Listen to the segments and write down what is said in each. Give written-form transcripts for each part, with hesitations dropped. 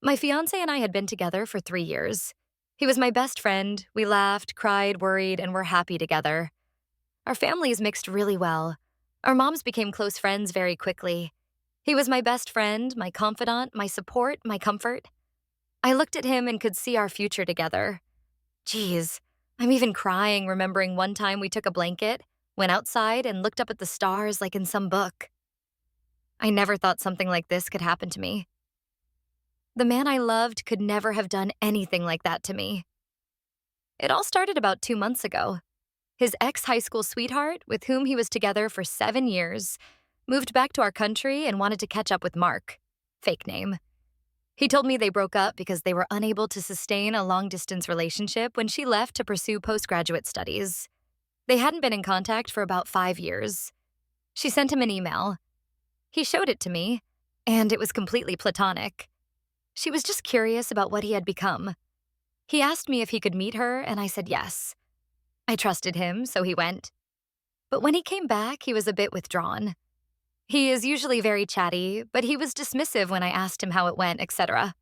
My fiancé and I had been together for 3 years. He was my best friend. We laughed, cried, worried, and were happy together. Our families mixed really well. Our moms became close friends very quickly. He was my best friend, my confidant, my support, my comfort. I looked at him and could see our future together. Geez, I'm even crying remembering one time we took a blanket, went outside, and looked up at the stars like in some book. I never thought something like this could happen to me. The man I loved could never have done anything like that to me. It all started about 2 months ago. His ex-high school sweetheart, with whom he was together for 7 years, moved back to our country and wanted to catch up with Mark. Fake name. He told me they broke up because they were unable to sustain a long-distance relationship when she left to pursue postgraduate studies. They hadn't been in contact for about 5 years. She sent him an email. He showed it to me, and it was completely platonic. She was just curious about what he had become. He asked me if he could meet her, and I said yes. I trusted him, so he went. But when he came back, he was a bit withdrawn. He is usually very chatty, but he was dismissive when I asked him how it went, etc.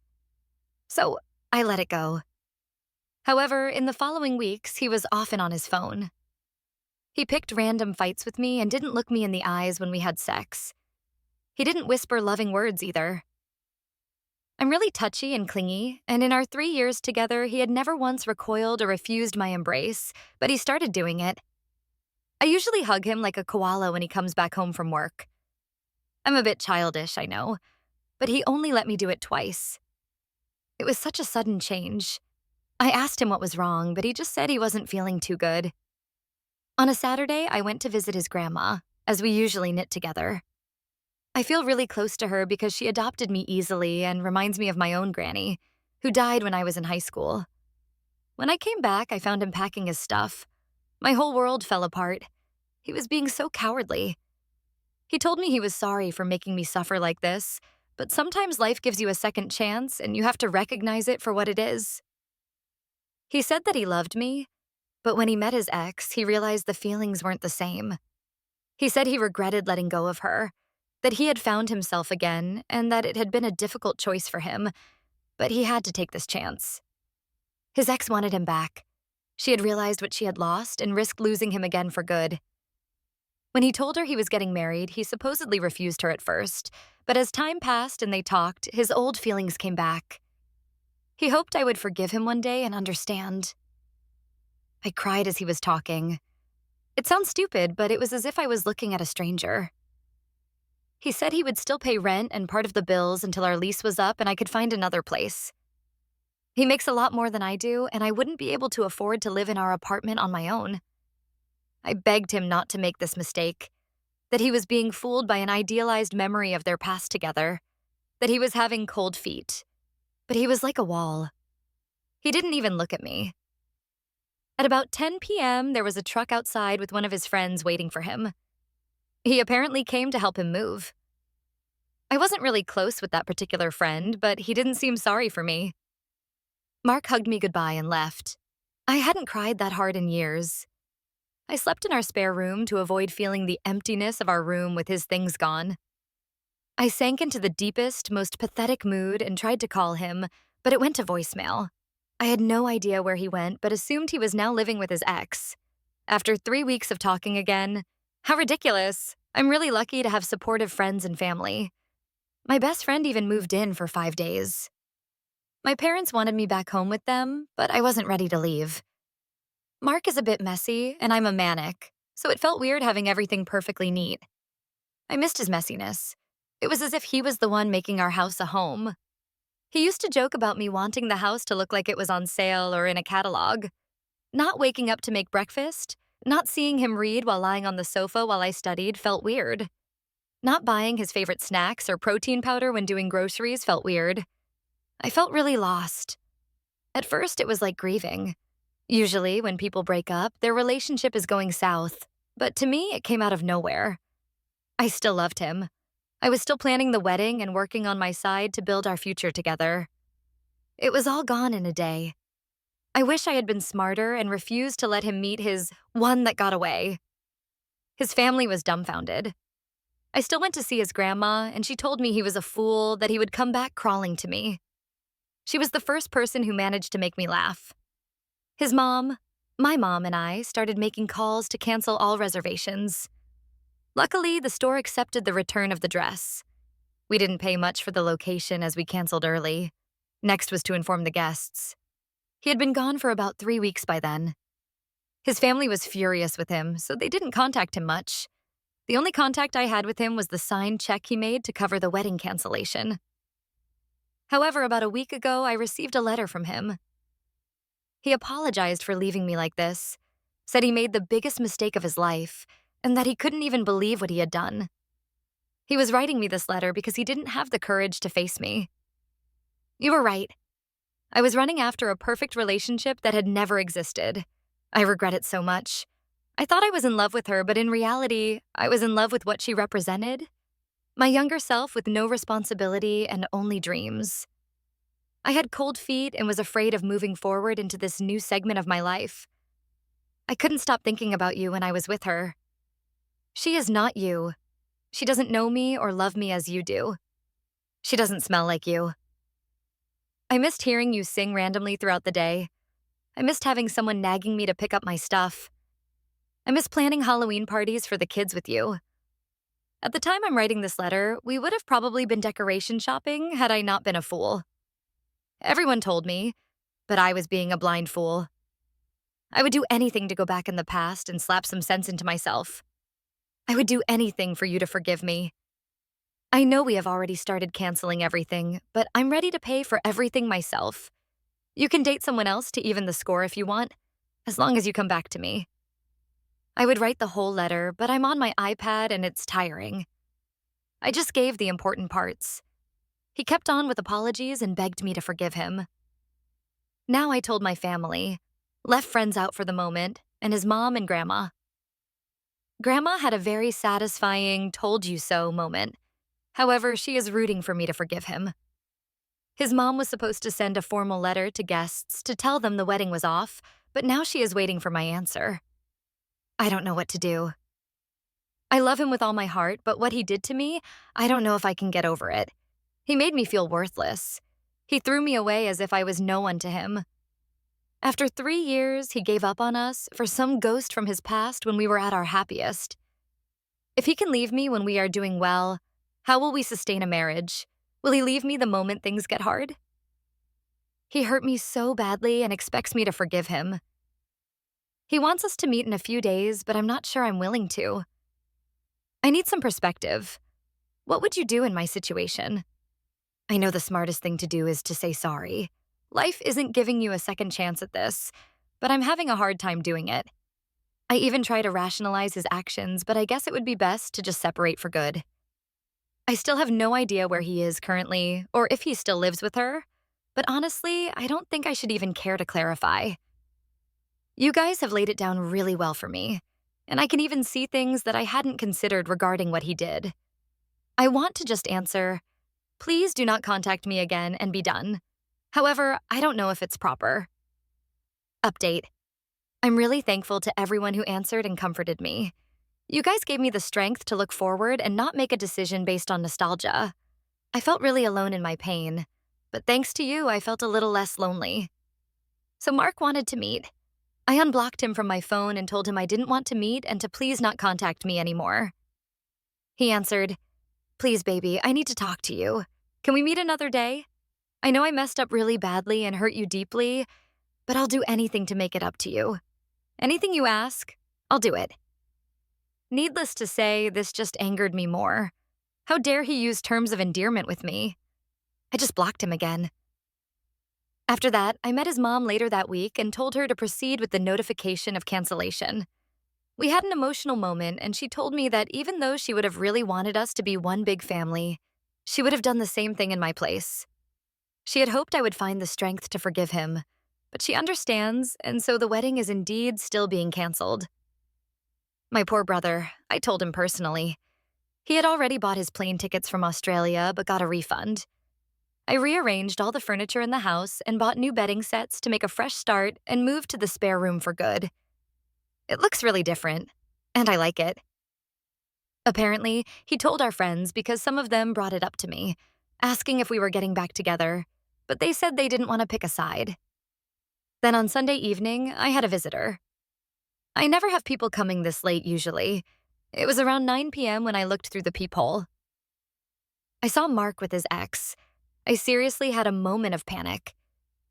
So I let it go. However, in the following weeks, he was often on his phone. He picked random fights with me and didn't look me in the eyes when we had sex. He didn't whisper loving words either. I'm really touchy and clingy, and in our 3 years together, he had never once recoiled or refused my embrace, but he started doing it. I usually hug him like a koala when he comes back home from work. I'm a bit childish, I know, but he only let me do it twice. It was such a sudden change. I asked him what was wrong, but he just said he wasn't feeling too good. On a Saturday, I went to visit his grandma, as we usually knit together. I feel really close to her because she adopted me easily and reminds me of my own granny, who died when I was in high school. When I came back, I found him packing his stuff. My whole world fell apart. He was being so cowardly. He told me he was sorry for making me suffer like this, but sometimes life gives you a second chance and you have to recognize it for what it is. He said that he loved me, but when he met his ex, he realized the feelings weren't the same. He said he regretted letting go of her, that he had found himself again, and that it had been a difficult choice for him, but he had to take this chance. His ex wanted him back. She had realized what she had lost and risked losing him again for good. When he told her he was getting married, he supposedly refused her at first, but as time passed and they talked, his old feelings came back. He hoped I would forgive him one day and understand. I cried as he was talking. It sounds stupid, but it was as if I was looking at a stranger. He said he would still pay rent and part of the bills until our lease was up and I could find another place. He makes a lot more than I do, and I wouldn't be able to afford to live in our apartment on my own. I begged him not to make this mistake, that he was being fooled by an idealized memory of their past together, that he was having cold feet. But he was like a wall. He didn't even look at me. At about 10 p.m., there was a truck outside with one of his friends waiting for him. He apparently came to help him move. I wasn't really close with that particular friend, but he didn't seem sorry for me. Mark hugged me goodbye and left. I hadn't cried that hard in years. I slept in our spare room to avoid feeling the emptiness of our room with his things gone. I sank into the deepest, most pathetic mood and tried to call him, but it went to voicemail. I had no idea where he went, but assumed he was now living with his ex. After 3 weeks of talking again, how ridiculous. I'm really lucky to have supportive friends and family. My best friend even moved in for 5 days. My parents wanted me back home with them, but I wasn't ready to leave. Mark is a bit messy, and I'm a manic, so it felt weird having everything perfectly neat. I missed his messiness. It was as if he was the one making our house a home. He used to joke about me wanting the house to look like it was on sale or in a catalog. Not waking up to make breakfast, not seeing him read while lying on the sofa while I studied felt weird. Not buying his favorite snacks or protein powder when doing groceries felt weird. I felt really lost. At first, it was like grieving. Usually, when people break up, their relationship is going south, but to me, it came out of nowhere. I still loved him. I was still planning the wedding and working on my side to build our future together. It was all gone in a day. I wish I had been smarter and refused to let him meet his one that got away. His family was dumbfounded. I still went to see his grandma, and she told me he was a fool, that he would come back crawling to me. She was the first person who managed to make me laugh. His mom, my mom, and I started making calls to cancel all reservations. Luckily, the store accepted the return of the dress. We didn't pay much for the location as we canceled early. Next was to inform the guests. He had been gone for about 3 weeks by then. His family was furious with him, so they didn't contact him much. The only contact I had with him was the signed check he made to cover the wedding cancellation. However, about a week ago, I received a letter from him. He apologized for leaving me like this, said he made the biggest mistake of his life, and that he couldn't even believe what he had done. He was writing me this letter because he didn't have the courage to face me. You were right. I was running after a perfect relationship that had never existed. I regret it so much. I thought I was in love with her, but in reality, I was in love with what she represented. My younger self with no responsibility and only dreams. I had cold feet and was afraid of moving forward into this new segment of my life. I couldn't stop thinking about you when I was with her. She is not you. She doesn't know me or love me as you do. She doesn't smell like you. I missed hearing you sing randomly throughout the day. I missed having someone nagging me to pick up my stuff. I miss planning Halloween parties for the kids with you. At the time I'm writing this letter, we would have probably been decoration shopping had I not been a fool. Everyone told me, but I was being a blind fool. I would do anything to go back in the past and slap some sense into myself. I would do anything for you to forgive me. I know we have already started canceling everything, but I'm ready to pay for everything myself. You can date someone else to even the score if you want, as long as you come back to me. I would write the whole letter, but I'm on my iPad and it's tiring. I just gave the important parts. He kept on with apologies and begged me to forgive him. Now I told my family, left friends out for the moment, and his mom and grandma. Grandma had a very satisfying told you so moment. However, she is rooting for me to forgive him. His mom was supposed to send a formal letter to guests to tell them the wedding was off, but now she is waiting for my answer. I don't know what to do. I love him with all my heart, but what he did to me, I don't know if I can get over it. He made me feel worthless. He threw me away as if I was no one to him. After 3 years, he gave up on us for some ghost from his past when we were at our happiest. If he can leave me when we are doing well, how will we sustain a marriage? Will he leave me the moment things get hard? He hurt me so badly and expects me to forgive him. He wants us to meet in a few days, but I'm not sure I'm willing to. I need some perspective. What would you do in my situation? I know the smartest thing to do is to say sorry. Life isn't giving you a second chance at this, but I'm having a hard time doing it. I even try to rationalize his actions, but I guess it would be best to just separate for good. I still have no idea where he is currently, or if he still lives with her, but honestly, I don't think I should even care to clarify. You guys have laid it down really well for me, and I can even see things that I hadn't considered regarding what he did. I want to just answer, please do not contact me again and be done. However, I don't know if it's proper. Update. I'm really thankful to everyone who answered and comforted me. You guys gave me the strength to look forward and not make a decision based on nostalgia. I felt really alone in my pain, but thanks to you, I felt a little less lonely. So Mark wanted to meet. I unblocked him from my phone and told him I didn't want to meet and to please not contact me anymore. He answered, please, baby, I need to talk to you. Can we meet another day? I know I messed up really badly and hurt you deeply, but I'll do anything to make it up to you. Anything you ask, I'll do it. Needless to say, this just angered me more. How dare he use terms of endearment with me? I just blocked him again. After that, I met his mom later that week and told her to proceed with the notification of cancellation. We had an emotional moment, and she told me that even though she would have really wanted us to be one big family, she would have done the same thing in my place. She had hoped I would find the strength to forgive him, but she understands, and so the wedding is indeed still being canceled. My poor brother, I told him personally. He had already bought his plane tickets from Australia but got a refund. I rearranged all the furniture in the house and bought new bedding sets to make a fresh start and moved to the spare room for good. It looks really different, and I like it. Apparently, he told our friends because some of them brought it up to me, asking if we were getting back together. but they said they didn't want to pick a side. Then on Sunday evening, I had a visitor. I never have people coming this late usually. It was around 9 p.m. when I looked through the peephole. I saw Mark with his ex. I seriously had a moment of panic.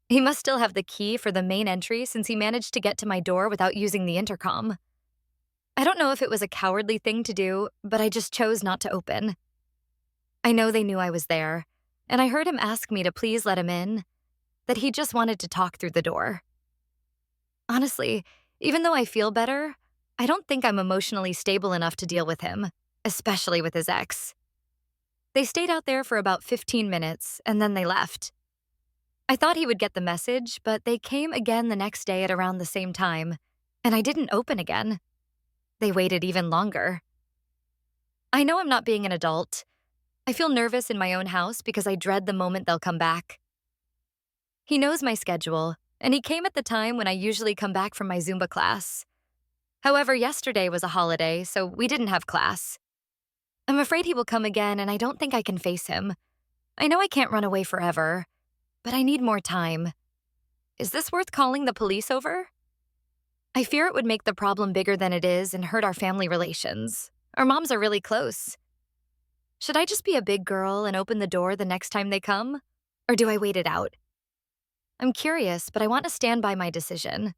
He must still have the key for the main entry since he managed to get to my door without using the intercom. I don't know if it was a cowardly thing to do, but I just chose not to open. I know they knew I was there, and I heard him ask me to please let him in, that he just wanted to talk through the door. Honestly, even though I feel better, I don't think I'm emotionally stable enough to deal with him, especially with his ex. They stayed out there for about 15 minutes, and then they left. I thought he would get the message, but they came again the next day at around the same time, and I didn't open again. They waited even longer. I know I'm not being an adult. I feel nervous in my own house because I dread the moment they'll come back. He knows my schedule, and he came at the time when I usually come back from my Zumba class. However, yesterday was a holiday, so we didn't have class. I'm afraid he will come again, and I don't think I can face him. I know I can't run away forever, but I need more time. Is this worth calling the police over? I fear it would make the problem bigger than it is and hurt our family relations. Our moms are really close. Should I just be a big girl and open the door the next time they come? Or do I wait it out? I'm curious, but I want to stand by my decision.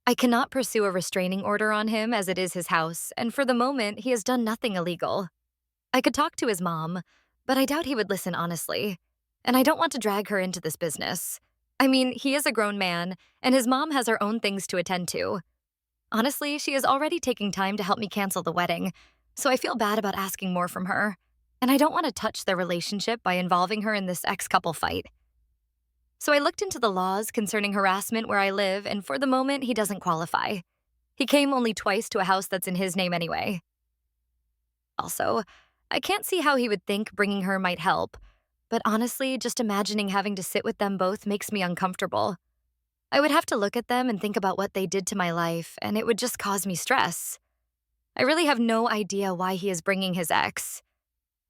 I cannot pursue a restraining order on him as it is his house, and for the moment, he has done nothing illegal. I could talk to his mom, but I doubt he would listen honestly. And I don't want to drag her into this business. I mean, he is a grown man, and his mom has her own things to attend to. Honestly, she is already taking time to help me cancel the wedding, so I feel bad about asking more from her. And I don't want to touch their relationship by involving her in this ex-couple fight. So I looked into the laws concerning harassment where I live, and for the moment, he doesn't qualify. He came only twice to a house that's in his name anyway. Also, I can't see how he would think bringing her might help, but honestly, just imagining having to sit with them both makes me uncomfortable. I would have to look at them and think about what they did to my life, and it would just cause me stress. I really have no idea why he is bringing his ex.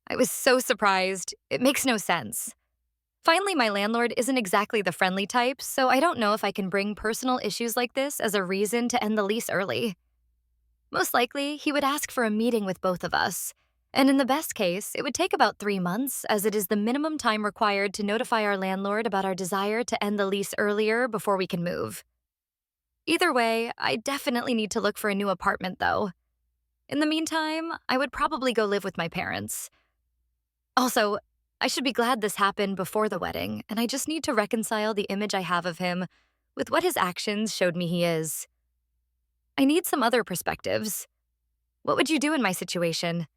I was so surprised. It makes no sense. Finally, my landlord isn't exactly the friendly type, so I don't know if I can bring personal issues like this as a reason to end the lease early. Most likely, he would ask for a meeting with both of us, and in the best case, it would take about 3 months, as it is the minimum time required to notify our landlord about our desire to end the lease earlier before we can move. Either way, I definitely need to look for a new apartment, though. In the meantime, I would probably go live with my parents. Also, I should be glad this happened before the wedding, and I just need to reconcile the image I have of him with what his actions showed me he is. I need some other perspectives. What would you do in my situation?